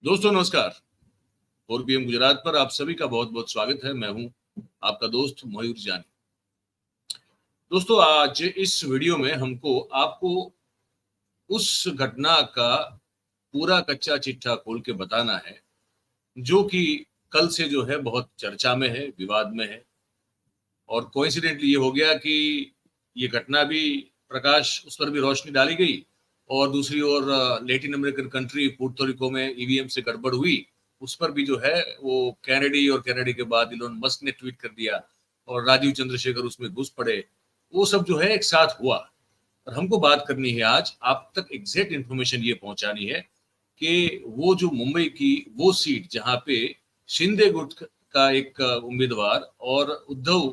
दोस्तों नमस्कार। 4 PM गुजरात पर आप सभी का बहुत बहुत स्वागत है। मैं हूं आपका दोस्त मयूर जानी। दोस्तों आज इस वीडियो में हमको आपको उस घटना का पूरा कच्चा चिट्ठा खोल के बताना है जो कि कल से जो है बहुत चर्चा में है, विवाद में है। और कोइंसिडेंटली ये हो गया कि ये घटना भी प्रकाश उस पर भी रोशनी डाली गई और दूसरी ओर लैटिन अमेरिकन कंट्री पुर्तो रिको में ईवीएम से गड़बड़ हुई, उस पर भी जो है वो कैनेडी और कैनेडी के बाद इलोन मस्क ने ट्वीट कर दिया और राजीव चंद्रशेखर उसमें घुस पड़े। वो सब जो है एक साथ हुआ और हमको बात करनी है आज, आप तक एग्जैक्ट इंफॉर्मेशन ये पहुंचानी है कि वो जो मुंबई की वो सीट जहां पे शिंदे गुट का एक उम्मीदवार और उद्धव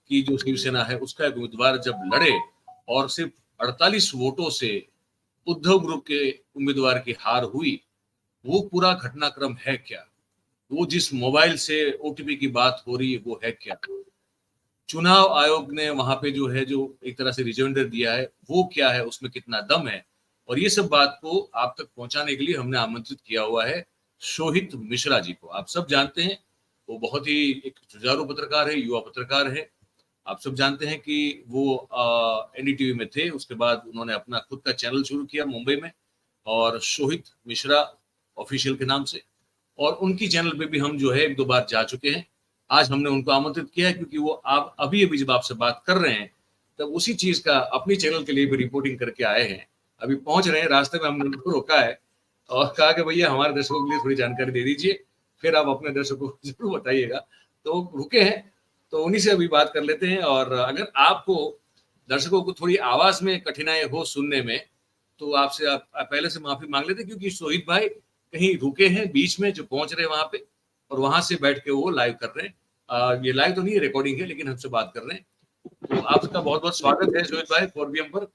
की जो शिवसेना है उसका एक उम्मीदवार जब लड़े और सिर्फ 48 वोटों से उद्धव ग्रुप के उम्मीदवार की हार हुई, वो पूरा घटनाक्रम है क्या? वो जिस मोबाइल से ओटीपी की बात हो रही है वो है क्या? चुनाव आयोग ने वहां पे जो है जो एक तरह से रिमाइंडर दिया है वो क्या है, उसमें कितना दम है? और ये सब बात को आप तक पहुंचाने के लिए हमने आमंत्रित किया हुआ है शोहित मिश्रा जी को। आप सब जानते हैं वो बहुत ही एक जुझारू पत्रकार है, युवा पत्रकार है। आप सब जानते हैं कि वो एनडीटीवी में थे, उसके बाद उन्होंने अपना खुद का चैनल शुरू किया मुंबई में और शोहित मिश्रा ऑफिशियल के नाम से, और उनकी चैनल पे भी हम जो है एक दो बार जा चुके हैं। आज हमने उनको आमंत्रित किया है क्योंकि वो आप अभी जब आपसे बात कर रहे हैं तब उसी चीज का अपनी चैनल के लिए भी रिपोर्टिंग करके आए हैं। अभी पहुंच रहे हैं, रास्ते में हमने उनको रोका है और कहा कि भैया हमारे दर्शकों के लिए थोड़ी जानकारी दे दीजिए, फिर आप अपने दर्शकों को जरूर बताइएगा। तो रुके हैं, तो उन्हीं से अभी बात कर लेते हैं। और अगर आपको दर्शकों को थोड़ी आवाज में कठिनाई हो सुनने में तो आपसे आप पहले से माफी मांग लेते, क्योंकि शोहित भाई कहीं रुके हैं बीच में, जो पहुंच रहे हैं वहां पे और वहां से बैठ के वो लाइव कर रहे हैं। ये लाइव तो नहीं है, रिकॉर्डिंग है, लेकिन हमसे बात कर रहे हैं। तो आपका बहुत बहुत स्वागत है शोहित भाई 4 PM पर।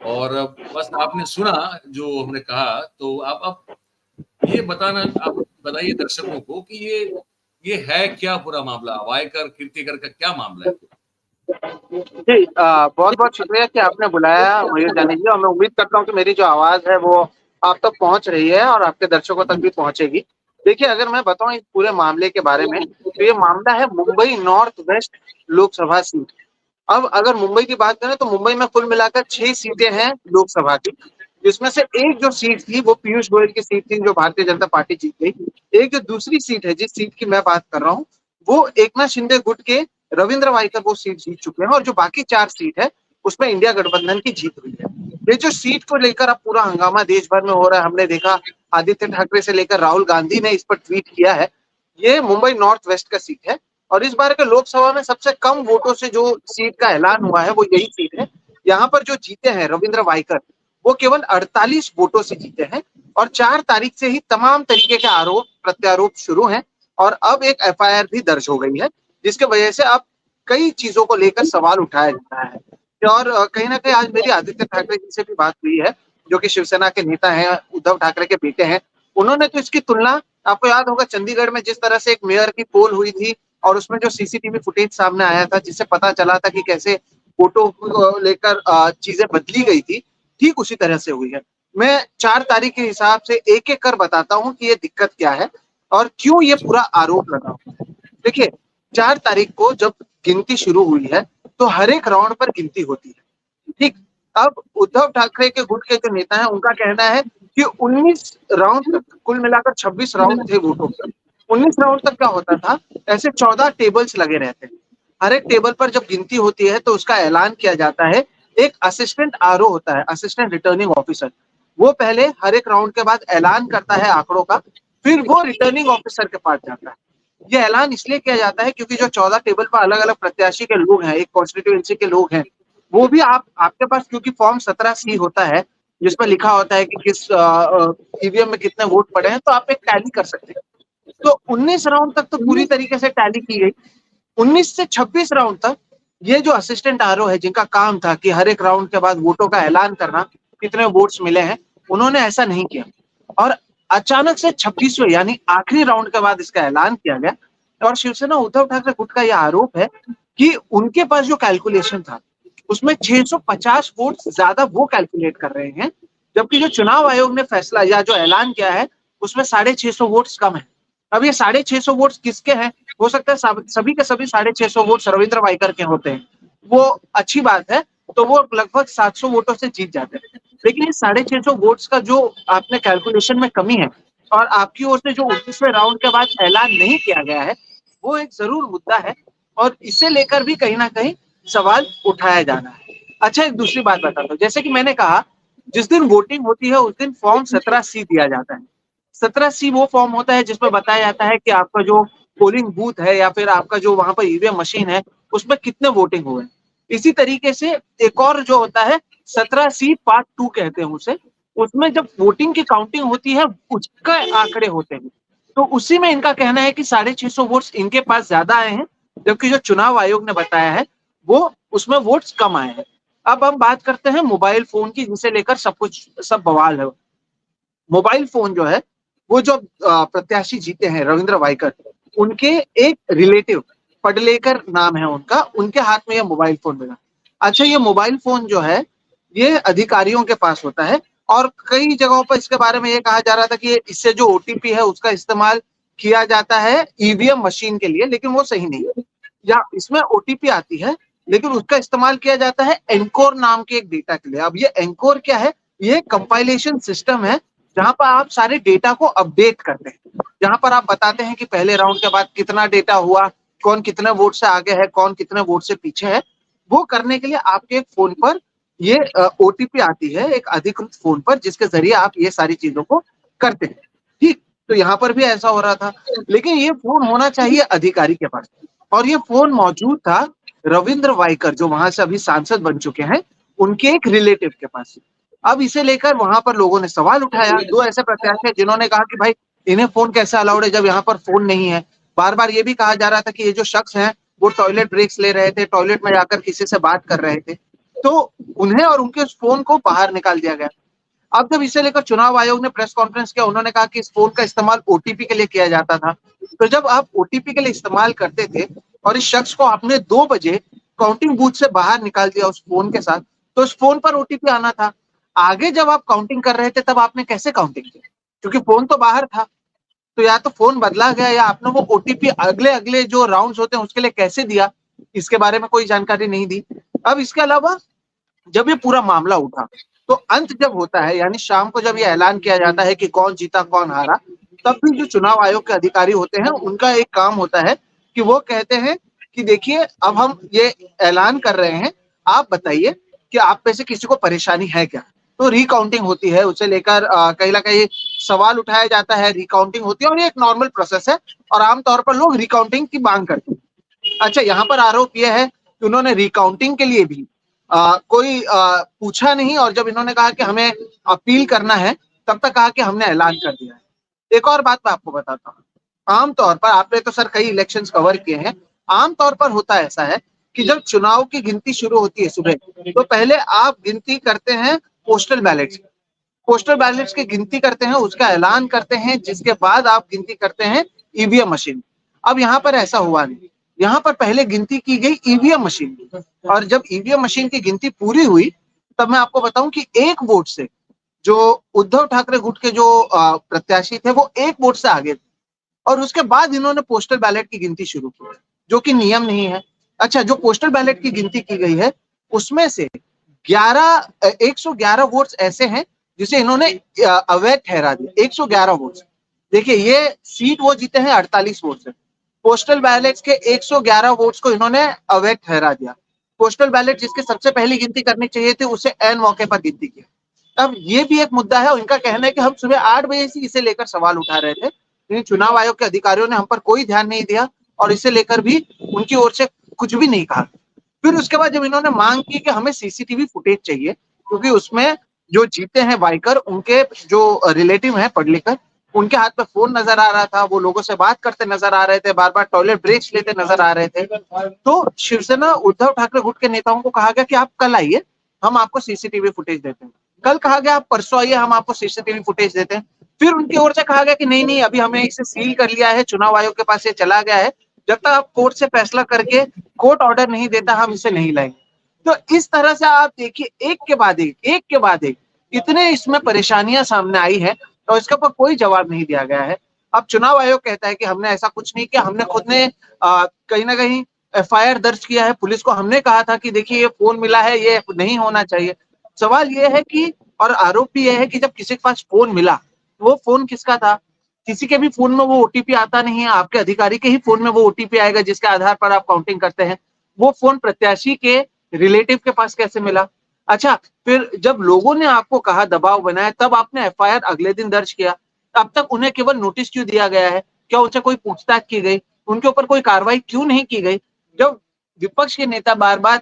और बस आपने सुना जो हमने कहा, तो आप ये बताना, आप बताइए दर्शकों को कि ये है क्या पूरा मामला, वायकर कीर्तिकर का क्या मामला है? जी बहुत बहुत शुक्रिया कि आपने बुलाया मयूर जानी जी, और मैं उम्मीद करता हूँ कि मेरी जो आवाज है वो आप तक पहुंच रही है और आपके दर्शकों तक भी पहुंचेगी। देखिए, अगर मैं बताऊं इस पूरे मामले के बारे में, तो ये मामला है Mumbai north west Lok Sabha seat. अब अगर मुंबई की बात करें तो मुंबई में कुल मिलाकर 6 सीटें हैं लोकसभा की, जिसमें से एक जो सीट थी वो पीयूष गोयल की सीट थी जो भारतीय जनता पार्टी जीत गई। एक जो दूसरी सीट है जिस सीट की मैं बात कर रहा हूँ वो एकनाथ शिंदे गुट के रविंद्र वाइकर वो सीट जीत चुके हैं, और जो बाकी 4 सीट है उसमें इंडिया गठबंधन की जीत हुई है। ये जो सीट को लेकर अब पूरा हंगामा देश भर में हो रहा है, हमने देखा आदित्य ठाकरे से लेकर राहुल गांधी ने इस पर ट्वीट किया है। ये मुंबई नॉर्थ वेस्ट का सीट है और इस बार के लोकसभा में सबसे कम वोटों से जो सीट का ऐलान हुआ है वो यही सीट है। यहाँ पर जो जीते हैं रविंद्र वाइकर, वो केवल 48 वोटों से जीते हैं और 4 तारीख से ही तमाम तरीके के आरोप प्रत्यारोप शुरू हैं और अब एक एफआईआर भी दर्ज हो गई है, जिसके वजह से अब कई चीजों को लेकर सवाल उठाया जा रहा है। और कहीं ना कहीं आज मेरी आदित्य ठाकरे जी से भी बात हुई है, जो कि शिवसेना के नेता हैं, उद्धव ठाकरे के बेटे हैं। उन्होंने तो इसकी तुलना, आपको याद होगा चंडीगढ़ में जिस तरह से एक मेयर की पोल हुई थी और उसमें जो सीसीटीवी फुटेज सामने आया था जिससे पता चला था कि कैसे फोटो को लेकर चीजें बदली गई थी, ठीक उसी तरह से हुई है। मैं 4 तारीख के हिसाब से एक एक कर बताता हूँ कि ये दिक्कत क्या है और क्यों ये पूरा आरोप लगा हुआ है। देखिए, 4 तारीख को जब गिनती शुरू हुई है तो हर एक राउंड पर गिनती होती है, ठीक। अब उद्धव ठाकरे के गुट के जो नेता हैं उनका कहना है कि 19 राउंड तक, कुल मिलाकर 26 राउंड थे वोटों के, 19 राउंड तक क्या होता था, ऐसे 14 टेबल्स लगे रहते हैं। हर एक टेबल पर जब गिनती होती है तो उसका ऐलान किया जाता है। एक असिस्टेंट आरओ होता है, असिस्टेंट रिटर्निंग ऑफिसर, वो पहले हर एक राउंड के बाद ऐलान करता है आंकड़ों का, फिर वो रिटर्निंग ऑफिसर के पास जाता है। ये ऐलान इसलिए किया जाता है क्योंकि जो 14 टेबल पर अलग अलग प्रत्याशी के लोग हैं, एक कॉन्स्टिट्यूएंसी के लोग हैं, वो भी आपके पास, क्योंकि फॉर्म 17C होता है जिसमें लिखा होता है कि किस ईवीएम में कितने वोट पड़े हैं, तो आप एक टैली कर सकते हैं। तो 19 राउंड तक तो पूरी तरीके से टैली की गई। 19 से 26 राउंड तक ये जो असिस्टेंट आरओ है, जिनका काम था कि हर एक राउंड के बाद वोटों का ऐलान करना, कितने वोट्स मिले हैं, उन्होंने ऐसा नहीं किया। और अचानक से 26वें यानी आखिरी राउंड के बाद इसका ऐलान किया गया। और शिवसेना उद्धव ठाकरे गुट का यह आरोप है कि उनके पास जो कैलकुलेशन था उसमें 650 वोट ज्यादा वो कैलकुलेट कर रहे हैं, जबकि जो चुनाव आयोग ने फैसला या जो ऐलान किया है उसमें 650 वोट्स कम है। अब ये 650 वोट्स किसके हैं? हो सकता है सभी के सभी 650 वोट्स रविंद्र वाइकर के होते हैं, वो अच्छी बात है, तो वो लगभग 700 वोटों से जीत जाते हैं। लेकिन ये 650 वोट्स का जो आपने कैलकुलेशन में कमी है और आपकी ओर से जो 19वें राउंड के बाद ऐलान नहीं किया गया है, वो एक जरूर मुद्दा है और इसे लेकर भी कहीं ना कहीं सवाल उठाया जाना है। अच्छा, एक दूसरी बात बताता हूँ, जैसे कि मैंने कहा, जिस दिन वोटिंग होती है उस दिन फॉर्म 17C दिया जाता है। 17C वो फॉर्म होता है जिसमें बताया जाता है कि आपका जो पोलिंग बूथ है या फिर आपका जो वहां पर ईवीएम मशीन है उसमें कितने वोटिंग हुए। इसी तरीके से एक और जो होता है 17C पार्ट 2 कहते हैं उसे, उसमें जब वोटिंग की काउंटिंग होती है उसके आंकड़े होते हैं। तो उसी में इनका कहना है कि 650 वोट्स इनके पास ज्यादा आए हैं, जबकि जो चुनाव आयोग ने बताया है वो उसमें वोट्स कम आए हैं। अब हम बात करते हैं मोबाइल फोन की, जिसे लेकर सब बवाल है। मोबाइल फोन जो है, वो जो प्रत्याशी जीते हैं रविंद्र वाइकर, उनके एक रिलेटिव पडलेकर नाम है उनका, उनके हाथ में यह मोबाइल फोन मिला। अच्छा, ये मोबाइल फोन जो है ये अधिकारियों के पास होता है और कई जगहों पर इसके बारे में ये कहा जा रहा था कि इससे जो ओटीपी है उसका इस्तेमाल किया जाता है ईवीएम मशीन के लिए, लेकिन वो सही नहीं है। या इसमें ओटीपी आती है लेकिन उसका इस्तेमाल किया जाता है एनकोर नाम के एक डेटा के लिए। अब ये एनकोर क्या है? ये कंपाइलेशन सिस्टम है जहां पर आप सारे डेटा को अपडेट करते हैं, जहां पर आप बताते हैं कि पहले राउंड के बाद कितना डेटा हुआ, कौन कितने वोट से आगे है, कौन कितने वोट से पीछे है। वो करने के लिए आपके एक फोन पर ये ओटीपी आती है, एक अधिकृत फोन पर, जिसके जरिए आप ये सारी चीजों को करते हैं। ठीक, तो यहाँ पर भी ऐसा हो रहा था, लेकिन ये फोन होना चाहिए अधिकारी के पास, और ये फोन मौजूद था रविंद्र वाइकर जो वहां से अभी सांसद बन चुके हैं, उनके एक रिलेटिव के पास। अब इसे लेकर वहां पर लोगों ने सवाल उठाया। दो ऐसे प्रत्याशी हैं जिन्होंने कहा कि भाई इन्हें फोन कैसे अलाउड है जब यहाँ पर फोन नहीं है। बार बार ये भी कहा जा रहा था कि ये जो शख्स हैं वो टॉयलेट ब्रेक्स ले रहे थे, टॉयलेट में जाकर किसी से बात कर रहे थे, तो उन्हें और उनके उस फोन को बाहर निकाल दिया गया। अब जब इसे लेकर चुनाव आयोग ने प्रेस कॉन्फ्रेंस किया, उन्होंने कहा कि इस फोन का इस्तेमाल ओटीपी के लिए किया जाता था। तो जब आप ओटीपी के लिए इस्तेमाल करते थे और इस शख्स को आपने 2 बजे काउंटिंग बूथ से बाहर निकाल दिया उस फोन के साथ, तो उस फोन पर ओटीपी आना था। आगे जब आप काउंटिंग कर रहे थे तब आपने कैसे काउंटिंग की? क्योंकि फोन तो बाहर था। तो या तो फोन बदला गया या आपने वो ओटीपी अगले अगले जो राउंड्स होते हैं उसके लिए कैसे दिया, इसके बारे में कोई जानकारी नहीं दी। अब इसके अलावा जब ये पूरा मामला उठा तो अंत जब होता है, यानी शाम को जब ये ऐलान किया जाता है कि कौन जीता कौन हारा, तब भी जो चुनाव आयोग के अधिकारी होते हैं उनका एक काम होता है कि वो कहते हैं कि देखिए अब हम ये ऐलान कर रहे हैं, आप बताइए कि आप में से किसी को परेशानी है क्या। तो रिकाउंटिंग होती है, उसे लेकर कहीं ना कहीं सवाल उठाया जाता है, रिकाउंटिंग होती है और ये एक नॉर्मल प्रोसेस है और आमतौर पर लोग रिकाउंटिंग की मांग करते हैं। अच्छा, यहाँ पर आरोप यह है कि उन्होंने रिकाउंटिंग के लिए भी कोई पूछा नहीं, और जब इन्होंने कहा कि हमें अपील करना है तब तक कहा कि हमने ऐलान कर दिया है। एक और बात मैं आपको बताता हूँ, आमतौर पर आपने तो सर कई इलेक्शंस कवर किए हैं, आमतौर पर होता ऐसा है कि जब चुनाव की गिनती शुरू होती है सुबह, तो पहले आप गिनती करते हैं पोस्टल बैलेट्स, पोस्टल बैलेट्स की गिनती करते हैं, उसका ऐलान करते हैं, जिसके बाद आप गिनती करते हैं ईवीएम मशीन। अब यहाँ पर ऐसा हुआ नहीं, यहाँ पर पहले गिनती की गई ईवीएम मशीन की, और जब ईवीएम मशीन की गिनती पूरी हुई तब मैं आपको बताऊं कि एक वोट से जो उद्धव ठाकरे गुट के जो प्रत्याशी थे वो एक वोट से आगे थे, और उसके बाद इन्होंने पोस्टल बैलेट की गिनती शुरू की, जो कि नियम नहीं है। अच्छा, जो पोस्टल बैलेट की गिनती की गई है उसमें से 111 वोट्स ऐसे हैं जिसे इन्होंने अवैध ठहरा दिया। 111 वोट्स, देखिए ये सीट वो जीते हैं 48 वोट से, पोस्टल बैलेट के 111 वोट्स को इन्होंने अवैध ठहरा दिया। पोस्टल बैलेट जिसके सबसे पहली गिनती करनी चाहिए थी उसे ऐन मौके पर गिनती की। अब ये भी एक मुद्दा है, उनका कहना है कि हम सुबह 8 बजे से इसे लेकर सवाल उठा रहे थे, लेकिन चुनाव आयोग के अधिकारियों ने हम पर कोई ध्यान नहीं दिया और इसे लेकर भी उनकी ओर से कुछ भी नहीं कहा। फिर उसके बाद जब इन्होंने मांग की कि हमें सीसीटीवी फुटेज चाहिए, क्योंकि उसमें जो जीते हैं वाइकर, उनके जो रिलेटिव हैं पडलेकर, उनके हाथ में फोन नजर आ रहा था, वो लोगों से बात करते नजर आ रहे थे, बार बार टॉयलेट ब्रेक्स लेते नजर आ रहे थे। तो शिवसेना उद्धव ठाकरे गुट के नेताओं को कहा गया कि आप कल आइए, हम आपको सीसीटीवी फुटेज देते हैं। कल कहा गया आप परसों आइए, हम आपको सीसीटीवी फुटेज देते हैं। फिर उनकी ओर से कहा गया कि नहीं नहीं, अभी हमने इसे सील कर लिया है, चुनाव आयोग के पास ये चला गया है, जब तक आप कोर्ट से फैसला करके कोर्ट ऑर्डर नहीं देता हम इसे नहीं लाएंगे। तो इस तरह से आप देखिए एक के बाद एक इतने इसमें परेशानियां सामने आई है, तो इसके ऊपर कोई जवाब नहीं दिया गया है। अब चुनाव आयोग कहता है कि हमने ऐसा कुछ नहीं किया, हमने खुद ने कहीं ना कहीं एफआईआर दर्ज किया है, पुलिस को हमने कहा था कि देखिए ये फोन मिला है, ये नहीं होना चाहिए। सवाल ये है कि, और आरोप भी ये है कि जब किसी के पास फोन मिला, वो फोन किसका था? किसी के भी फोन में वो ओटीपी आता नहीं है, आपके अधिकारी के ही फोन में वो ओटीपी आएगा जिसके आधार पर आप काउंटिंग करते हैं। वो फोन प्रत्याशी के रिलेटिव के पास कैसे मिला? अच्छा, फिर जब लोगों ने आपको कहा, दबाव बनाया, तब आपने एफआईआर अगले दिन दर्ज किया। अब तक उन्हें केवल नोटिस क्यों दिया गया है? क्या उनसे कोई पूछताछ की गई? उनके ऊपर कोई कार्रवाई क्यों नहीं की गई? जब विपक्ष के नेता बार बार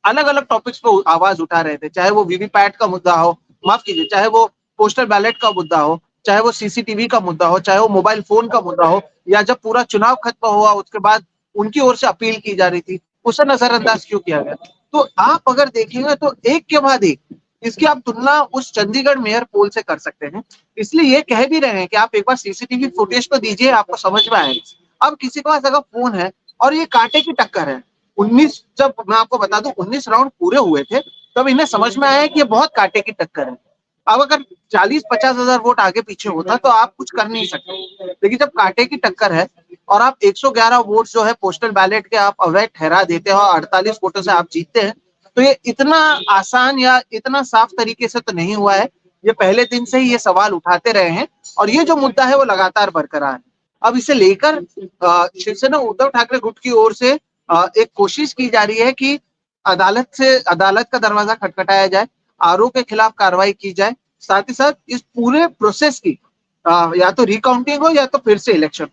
अलग अलग टॉपिक्स पर आवाज उठा रहे थे, चाहे वो वीवीपैट का मुद्दा हो, माफ कीजिए, चाहे वो पोस्टल बैलेट का मुद्दा हो, चाहे वो सीसीटीवी का मुद्दा हो, चाहे वो मोबाइल फोन का मुद्दा हो, या जब पूरा चुनाव खत्म हुआ उसके बाद उनकी ओर से अपील की जा रही थी, उसे नजरअंदाज क्यों किया गया? तो आप अगर देखेंगे तो एक के बाद एक इसकी आप तुलना उस चंडीगढ़ मेयर पोल से कर सकते हैं। इसलिए ये कह भी रहे हैं कि आप एक बार सीसीटीवी फुटेज तो दीजिए, आपको समझ में आएगा। अब किसी के पास अगर फोन है और ये कांटे की टक्कर है, 19, जब मैं आपको बता दूं 19 राउंड पूरे हुए थे, तब इन्हें समझ में आया कि ये बहुत कांटे की टक्कर है। अब अगर 40-50 हजार वोट आगे पीछे होता तो आप कुछ कर नहीं सकते, लेकिन जब कांटे की टक्कर है और आप 111 वोट जो है पोस्टल बैलेट के आप अवैध ठहरा देते हो और 48 वोटों से आप जीतते हैं, तो ये इतना आसान या इतना साफ तरीके से तो नहीं हुआ है। ये पहले दिन से ही ये सवाल उठाते रहे हैं और ये जो मुद्दा है वो लगातार बरकरार है। अब इसे लेकर शिवसेना उद्धव ठाकरे गुट की ओर से एक कोशिश की जा रही है कि अदालत का दरवाजा खटखटाया जाए, आरोप के खिलाफ कार्रवाई की जाए, साथ ही साथ इस पूरे प्रोसेस की या तो रिकाउंटिंग हो या तो फिर से इलेक्शन।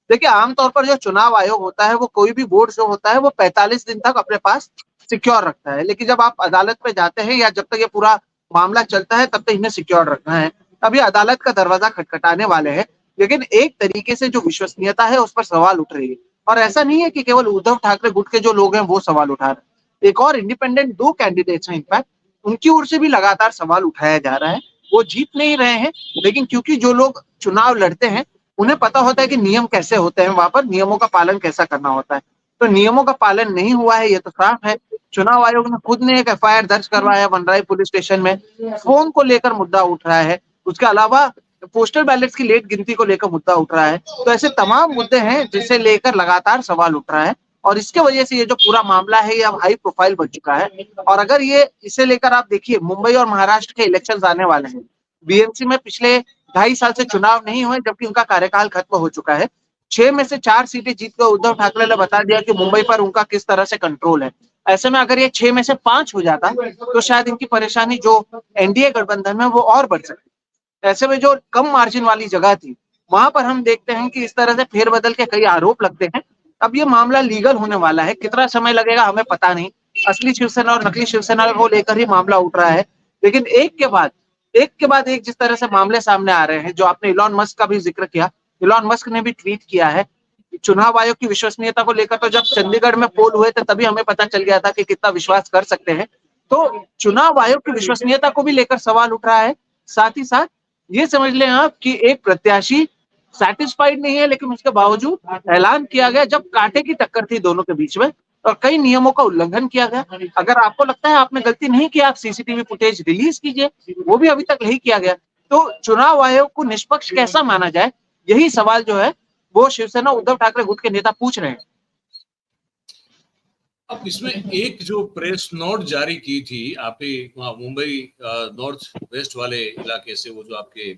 देखिए, आमतौर पर जो चुनाव आयोग होता है वो कोई भी वोट जो होता है वो 45 दिन तक अपने पास सिक्योर रखता है, लेकिन जब आप अदालत पे जाते हैं या जब तक ये पूरा मामला चलता है तब तक इन्हें सिक्योर रखना है। अभी अदालत का दरवाजा खटखटाने वाले हैं, लेकिन एक तरीके से जो विश्वसनीयता है उस पर सवाल उठ रही है। और ऐसा नहीं है कि केवल उद्धव ठाकरे गुट के जो लोग हैं वो सवाल उठा रहे हैं, एक और इंडिपेंडेंट 2 कैंडिडेट्स हैं, इनफैक्ट उनकी ओर से भी लगातार सवाल उठाया जा रहा है। वो जीत नहीं रहे हैं, लेकिन क्योंकि जो लोग चुनाव लड़ते हैं उन्हें पता होता है कि नियम कैसे होते हैं, वहां पर नियमों का पालन कैसा करना होता है। तो नियमों का पालन नहीं हुआ है, ये तो साफ है। चुनाव आयोग ने खुद ने एक एफआईआर दर्ज करवाया वनराई पुलिस स्टेशन में, फोन को लेकर मुद्दा उठ रहा है, उसके अलावा पोस्टल बैलेट्स की लेट गिनती को लेकर मुद्दा उठ रहा है। तो ऐसे तमाम मुद्दे हैं जिसे लेकर लगातार सवाल उठ रहा है और इसके वजह से ये जो पूरा मामला है ये अब हाई प्रोफाइल बन चुका है। और अगर ये इसे लेकर आप देखिए, मुंबई और महाराष्ट्र के इलेक्शंस आने वाले हैं। बीएमसी में पिछले 2.5 साल से चुनाव नहीं हुए, जबकि उनका कार्यकाल खत्म हो चुका है। 6 में से 4 सीटें जीतकर उद्धव ठाकरे ने बता दिया कि मुंबई पर उनका किस तरह से कंट्रोल है। ऐसे में अगर ये 6 में से 5 हो जाता तो शायद इनकी परेशानी जो एनडीए गठबंधन में वो और बढ़ सकती। ऐसे में जो कम मार्जिन वाली जगह थी वहां पर हम देखते हैं कि इस तरह से फेरबदल के कई आरोप लगते हैं। अब ये मामला लीगल होने वाला है, कितना समय लगेगा हमें पता नहीं। असली शिवसेना और नकली शिवसेना को लेकर ही मामला उठ रहा है, लेकिन एक के बाद एक जिस तरह से मामले सामने आ रहे हैं, जो आपने इलॉन मस्क का भी जिक्र किया, इलॉन मस्क ने भी ट्वीट किया है चुनाव आयोग की विश्वसनीयता को लेकर। तो जब चंडीगढ़ में पोल हुए थे तभी हमें पता चल गया था कि कितना विश्वास कर सकते हैं। तो चुनाव आयोग की विश्वसनीयता को भी लेकर सवाल उठ रहा है। साथ ही साथ ये समझ लें आप कि एक प्रत्याशी सेटिस्फाइड नहीं है, लेकिन उसके बावजूद ऐलान किया गया जब कांटे की टक्कर थी दोनों के बीच में और कई नियमों का उल्लंघन किया गया। अगर आपको लगता है आपने गलती नहीं की, आप सीसीटीवी फुटेज रिलीज कीजिए, वो भी अभी तक नहीं किया गया। तो चुनाव आयोग को निष्पक्ष कैसा माना जाए, यही सवाल जो है वो शिवसेना उद्धव ठाकरे गुट के नेता पूछ रहे हैं। अब इसमें एक जो प्रेस नोट जारी की थी आपने वहाँ मुंबई नॉर्थ वेस्ट वाले इलाके से, वो जो आपके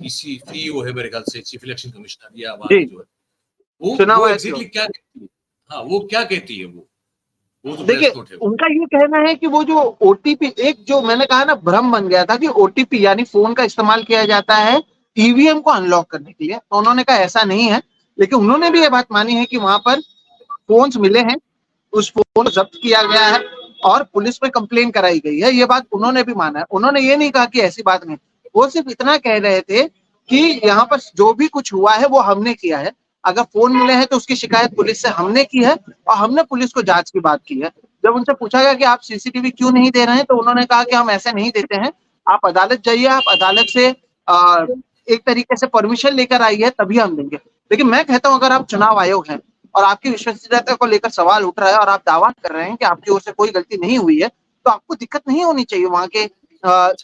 सीईओ है मेरे ख्याल से, चीफ इलेक्शन कमिश्नर या वहाँ जो है वो एग्जैक्टली क्या कहती है? हाँ, वो क्या कहती है? वो जो देखिए, उनका ये कहना है कि वो जो ओटीपी, एक जो मैंने कहा ना भ्रम बन गया था कि ओटीपी यानी फोन का इस्तेमाल किया जाता है ईवीएम को अनलॉक करने के लिए, तो उन्होंने कहा ऐसा नहीं है। लेकिन उन्होंने भी ये बात मानी है कि वहां पर फोन्स मिले हैं, उस फोन को जब्त किया गया है और पुलिस में कंप्लेन कराई गई है, ये बात उन्होंने भी माना है। उन्होंने ये नहीं कहा कि ऐसी बात नहीं, वो सिर्फ इतना कह रहे थे कि यहाँ पर जो भी कुछ हुआ है वो हमने किया है। अगर फोन मिले हैं तो उसकी शिकायत पुलिस से हमने की है और हमने पुलिस को जांच की बात की है। जब उनसे पूछा गया कि आप सीसीटीवी क्यों नहीं दे रहे हैं, तो उन्होंने कहा कि हम ऐसे नहीं देते हैं, आप अदालत जाइए, आप अदालत से एक तरीके से परमिशन लेकर आइए तभी हम देंगे। लेकिन मैं कहता हूं, अगर आप चुनाव आयोग हैं और आपकी विश्वसनीयता को लेकर सवाल उठ रहा है और आप दावा कर रहे हैं कि आपकी ओर से कोई गलती नहीं हुई है, तो आपको दिक्कत नहीं होनी चाहिए वहां के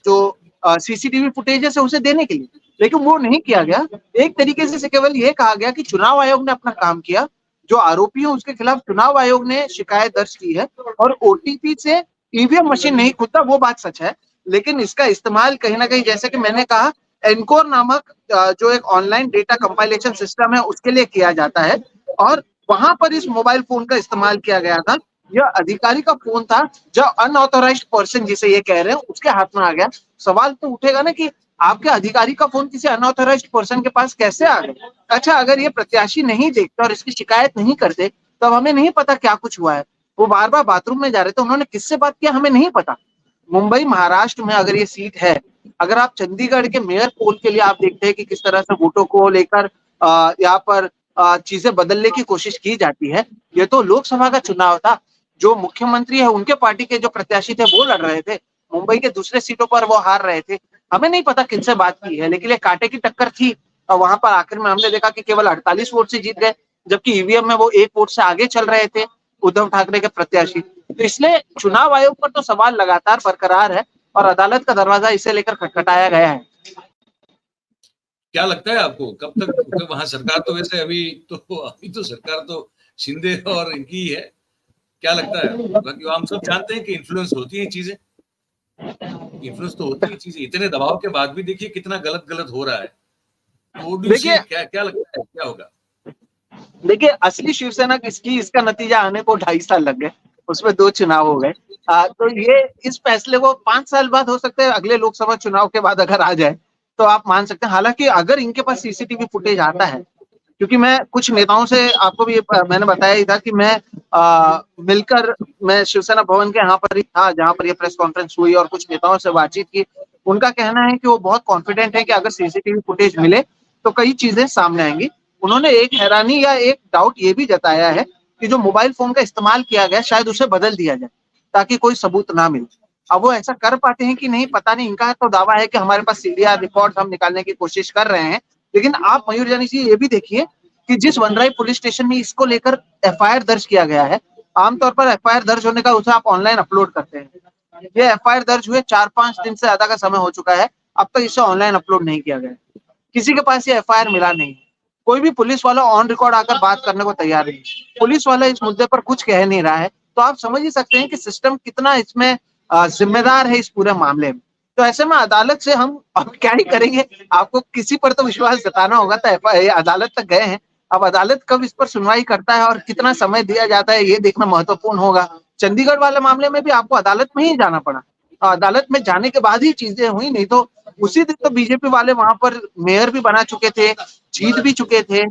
जो सीसीटीवी फुटेजेस है उसे देने के लिए, लेकिन वो नहीं किया गया। एक तरीके से केवल ये कहा गया कि चुनाव आयोग ने अपना काम किया, जो आरोपी है उसके खिलाफ चुनाव आयोग ने शिकायत दर्ज की है, और ओटीपी से ईवीएम मशीन नहीं खुलता, वो बात सच है, लेकिन इसका इस्तेमाल कहीं ना कहीं, जैसे कि मैंने कहा, एनकोर नामक जो एक ऑनलाइन डेटा कंपाइलेशन सिस्टम है उसके लिए किया जाता है, और वहां पर इस मोबाइल फोन का इस्तेमाल किया गया था। यह अधिकारी का फोन था, जो अनऑथोराइज्ड पर्सन जिसे ये कह रहे हैं उसके हाथ में आ गया। सवाल तो उठेगा ना कि आपके अधिकारी का फोन किसी अनऑथोराइज्ड पर्सन के पास कैसे आ गया। अच्छा, अगर ये प्रत्याशी नहीं देखते और इसकी शिकायत नहीं करते, तब हमें नहीं पता क्या कुछ हुआ है। वो बार बार बाथरूम में जा रहे थे, उन्होंने किससे बात किया हमें नहीं पता। मुंबई महाराष्ट्र में अगर ये सीट है, अगर आप चंडीगढ़ के मेयर पोल के लिए आप देखते हैं कि किस तरह से वोटों को लेकर यहाँ पर चीजें बदलने की कोशिश की जाती है। ये तो लोकसभा का चुनाव था, जो मुख्यमंत्री है उनके पार्टी के जो प्रत्याशी थे वो लड़ रहे थे, मुंबई के दूसरे सीटों पर वो हार रहे थे। हमें नहीं पता किनसे बात की है, लेकिन ये कांटे की टक्कर थी, और वहां पर आखिर में हमने देखा कि केवल 48 वोट से जीत गए, जबकि ईवीएम में वो 1 वोट से आगे चल रहे थे उद्धव ठाकरे के प्रत्याशी। तो इसलिए चुनाव आयोग पर तो सवाल लगातार बरकरार है, और अदालत का दरवाजा इसे लेकर खटखटाया गया है। क्या लगता है आपको कब तक, तो वहां सरकार तो वैसे अभी तो सरकार तो शिंदे और इनकी ही है, क्या लगता है? बाकी हम सब जानते हैं कि इन्फ्लुएंस होती है चीजें, इन्फ्लुएंस तो होती है चीजें, इतने दबाव के बाद भी देखिए कितना गलत गलत हो रहा है। तो देखिए क्या लगता है क्या होगा? देखिए असली शिवसेना किसकी, इसका नतीजा आने को 2.5 साल लग गए, उसमें 2 चुनाव हो गए। तो ये इस फैसले को 5 साल बाद हो सकते हैं, अगले लोकसभा चुनाव के बाद अगर आ जाए तो आप मान सकते हैं। हालांकि अगर इनके पास सीसीटीवी फुटेज आता है, क्योंकि मैं कुछ नेताओं से, आपको भी मैंने बताया ही था कि मैं मिलकर, मैं शिवसेना भवन के यहाँ पर ही था जहाँ पर ये प्रेस कॉन्फ्रेंस हुई, और कुछ नेताओं से बातचीत की। उनका कहना है कि वो बहुत कॉन्फिडेंट है कि अगर सीसीटीवी फुटेज मिले तो कई चीजें सामने आएंगी। उन्होंने एक हैरानी या एक डाउट ये भी जताया है कि जो मोबाइल फोन का इस्तेमाल किया गया शायद उसे बदल दिया जाए ताकि कोई सबूत ना मिले। अब वो ऐसा कर पाते हैं कि नहीं पता नहीं, इनका तो दावा है कि हमारे पास सीडीआर रिकॉर्ड हम निकालने की कोशिश कर रहे हैं। लेकिन आप मयूर जानी जी ये भी देखिए कि जिस वनराई पुलिस स्टेशन में इसको लेकर एफआईआर दर्ज किया गया है, आमतौर पर एफआईआर दर्ज होने का उसे आप ऑनलाइन अपलोड करते हैं। ये एफआईआर दर्ज हुए 4-5 दिन से ज्यादा का समय हो चुका है, अब तक इसे ऑनलाइन अपलोड नहीं किया गया। किसी के पास ये एफआईआर मिला नहीं, कोई भी पुलिस वाला ऑन रिकॉर्ड आकर बात करने को तैयार नहीं, पुलिस वाला इस मुद्दे पर कुछ कह नहीं रहा है। तो आप समझ ही सकते हैं कि सिस्टम कितना इसमें जिम्मेदार है इस पूरे मामले में। तो ऐसे में अदालत से हम अब क्या ही करेंगे, आपको किसी पर तो विश्वास जताना होगा। तो अदालत तक गए हैं, अब अदालत कब इस पर सुनवाई करता है और कितना समय दिया जाता है ये देखना महत्वपूर्ण होगा। चंडीगढ़ वाले मामले में भी आपको अदालत में ही जाना पड़ा, अदालत में जाने के बाद ही चीजें हुई, नहीं तो उसी दिन तो बीजेपी वाले वहां पर मेयर भी बना चुके थे, जीत भी चुके थे,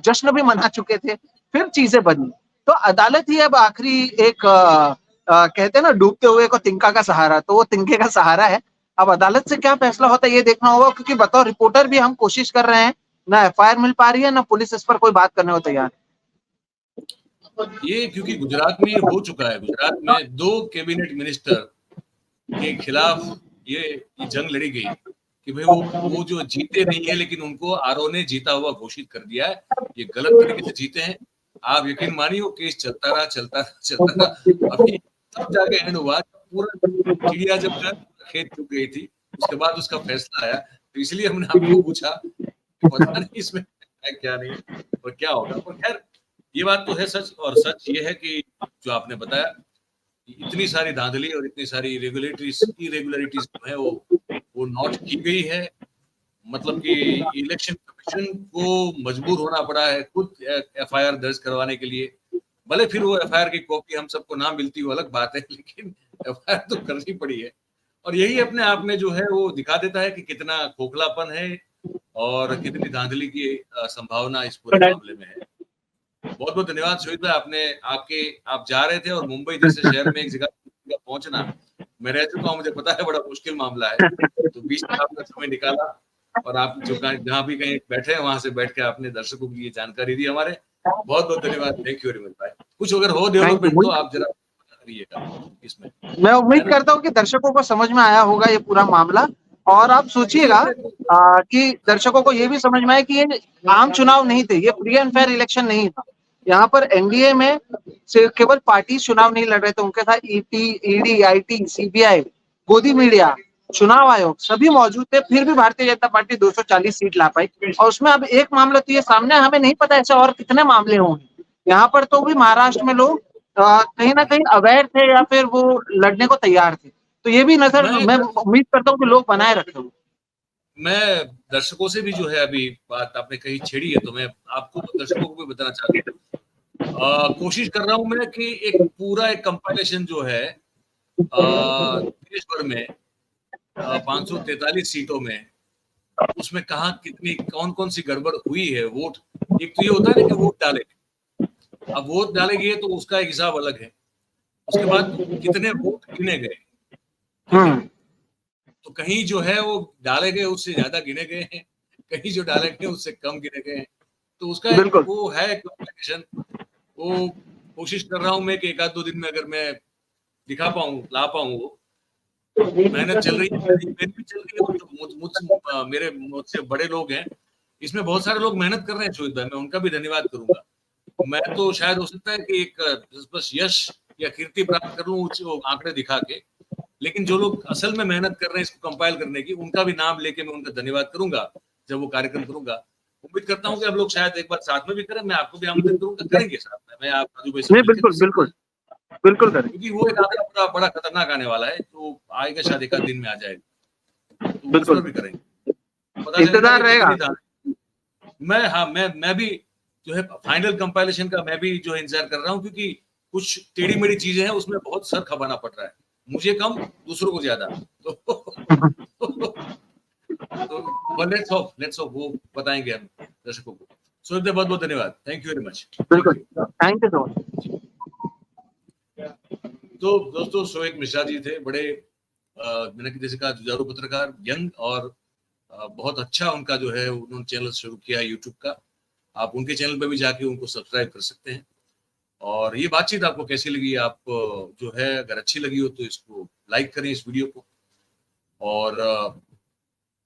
जश्न भी मना चुके थे, फिर चीजें बनी। तो अदालत ही अब आखिरी एक कहते हैं ना, डूबते हुए को तिनका का सहारा, तो वो तिनके का सहारा है। अब अदालत से क्या फैसला होता है ये देखना होगा, क्योंकि बतौर रिपोर्टर भी हम कोशिश कर रहे हैं, ना एफआईआर मिल पा रही है, ना पुलिस इस पर कोई बात करने को तैयार है। ये क्योंकि गुजरात में ये हो चुका है, गुजरात में 2 कैबिनेट मिनिस्टर के खिलाफ ये जंग लड़ी गई कि भाई वो जो जीते नहीं है, लेकिन उनको आरओ ने जीता हुआ घोषित कर दिया है, ये गलत तरीके से जीते हैं। आप यकीन मानिए वो केस चलता रहा। अभी तब जाके एंड हुआ, पूरा चिड़िया जब खेत चुक गई थी, उसके बाद उसका फैसला आया। तो इसलिए हमने आपको पूछा, पता नहीं इसमें है क्या नहीं और क्या होगा। और खैर ये बात तो है सच, और सच ये है कि जो आपने बताया, इतनी सारी धांधली और इतनी सारी इरेगुलरिटीज जो है वो नोट की गई है। मतलब कि इलेक्शन कमीशन को मजबूर होना पड़ा है खुद एफआईआर दर्ज करवाने के लिए। भले फिर वो एफआईआर की कॉपी हम सबको ना मिलती, वो अलग बात है, लेकिन एफआईआर तो करनी पड़ी है। और यही अपने आप में जो है वो दिखा देता है कि कितना खोखलापन है और कितनी धांधली की संभावना इस पूरे मामले में है। बहुत बहुत धन्यवाद शोहित भाई, आप जा रहे थे और मुंबई जैसे शहर में एक जगह पहुंचना, मैं रह चुका हूँ, मुझे पता है बड़ा मुश्किल मामला है, तो बीच में आपका समय निकाला और आप जो जहाँ भी कहीं बैठे हैं वहां से बैठ के आपने दर्शकों के लिए जानकारी दी हमारे। बहुत बहुत धन्यवाद, थैंक यू वेरी मच भाई। कुछ अगर हो डेवलपमेंट तो आप जरा बताइएगा इसमें। मैं उम्मीद करता हूँ कि दर्शकों को समझ में आया होगा ये पूरा मामला, और आप सोचिएगा कि दर्शकों को ये भी समझ में आए कि ये आम चुनाव नहीं थे, ये फ्री एंड फेयर इलेक्शन नहीं था। यहाँ पर एनडीए में से केवल पार्टी चुनाव नहीं लड़ रहे थे, उनके साथ ईटी, ईडी, आईटी, सीबीआई, गोदी मीडिया, चुनाव आयोग सभी मौजूद थे, फिर भी भारतीय जनता पार्टी 240 सीट ला पाई। और उसमें अब एक मामला तो ये सामने, हमें नहीं पता ऐसे और कितने मामले होंगे। यहाँ पर तो भी महाराष्ट्र में लोग कहीं ना कहीं अवेयर थे या फिर वो लड़ने को तैयार थे। तो ये भी नजर मैं उम्मीद करता हूँ कि लोग बनाए रखे होंगे। मैं दर्शकों से भी जो है, अभी बात आपने कही छेड़ी है, तो मैं आपको दर्शकों को भी बताना चाहता हूँ। कोशिश कर रहा हूं मैं कि एक पूरा एक कंपाइलेशन जो है देश भर में 543 सीटों में, उसमें कहा कितनी कौन कौन सी गड़बड़ हुई है। वोट, एक तो ये होता है ना कि वोट डाले, अब वोट डाले गए तो उसका एक हिसाब अलग है। उसके बाद कितने वोट गिने गए, ठीक है, तो कहीं जो है वो डाले गए उससे ज्यादा गिने गए हैं, कहीं जो डाले गए उससे कम गिने गए हैं। तो उसका एक बिल्कुल वो है कॉम्प्लिकेशन। वो कोशिश कर रहा हूं मैं कि एक आध दो दिन में अगर मैं दिखा पाऊं, ला पाऊं, वो मेहनत चल रही है, मेरी भी चल रही है। तो मेरे मुझसे बड़े लोग हैं, इसमें बहुत सारे लोग मेहनत कर रहे हैं शोहित भाई, मैं उनका भी धन्यवाद करूंगा। मैं तो शायद हो सकता है कि एक बस यश या कीर्ति प्राप्त कर लूं वो आंकड़े दिखा के, लेकिन जो लोग असल में मेहनत कर रहे हैं इसको कंपाइल करने की, उनका भी नाम लेके मैं उनका धन्यवाद करूंगा जब वो कार्यक्रम करूंगा। उम्मीद करता हूँ कि हम लोग शायद एक बार साथ में भी करें, मैं आपको भी आमंत्रित करूंगा, करेंगे साथ में, मैं आप राजू भाई सब नहीं, मिलकर कर बिल्कुल सकते बिल्कुल हैं। बिल्कुल करें। क्योंकि वो एक आंकड़ा बड़ा बड़ा खतरनाक आने वाला है, तो आएगा शायद एक आध दिन में आ जाएगा, तो उस पर बिल्कुल भी करेंगे, पता चलेगा इंतजार कि रहेगा। कितनी धान। मैं भी जो है फाइनल कंपाइलेशन का मैं भी जो है इंतजार कर रहा हूँ, क्योंकि कुछ टेढ़ी मेढ़ी चीजें हैं उसमें बहुत सर खपाना पड़ रहा है, मुझे कम दूसरों को ज्यादा। तो लेट्स होप वो बताएंगे हम दर्शकों को। सो बहुत बहुत धन्यवाद, thank you very much, thank बिल्कुल, you. Thank you so much. तो दोस्तों, सोएक मिश्रा जी थे, बड़े मैंने जैसे कहा जुझारू पत्रकार, यंग, और बहुत अच्छा उनका जो है उन्होंने चैनल शुरू किया है यूट्यूब का। आप उनके चैनल पे भी जाके उनको सब्सक्राइब कर सकते हैं। और ये बातचीत आपको कैसी लगी, आप जो है अगर अच्छी लगी हो तो इसको लाइक करें इस वीडियो को, और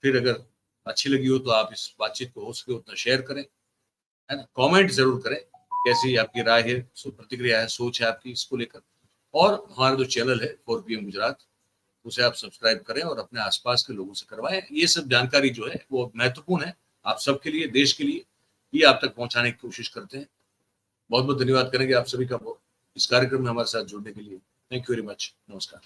फिर अगर अच्छी लगी हो तो आप इस बातचीत को हो सके उतना शेयर करें, है ना, कमेंट जरूर करें कैसी आपकी राय है, प्रतिक्रिया है, सोच है आपकी इसको लेकर। और हमारा जो चैनल है 4PM गुजरात, उसे आप सब्सक्राइब करें और अपने आसपास के लोगों से करवाएं। ये सब जानकारी जो है वो महत्वपूर्ण है आप सबके लिए, देश के लिए, ये आप तक पहुंचाने की कोशिश करते हैं। बहुत बहुत धन्यवाद करेंगे आप सभी का इस कार्यक्रम में हमारे साथ जुड़ने के लिए। थैंक यू वेरी मच, नमस्कार।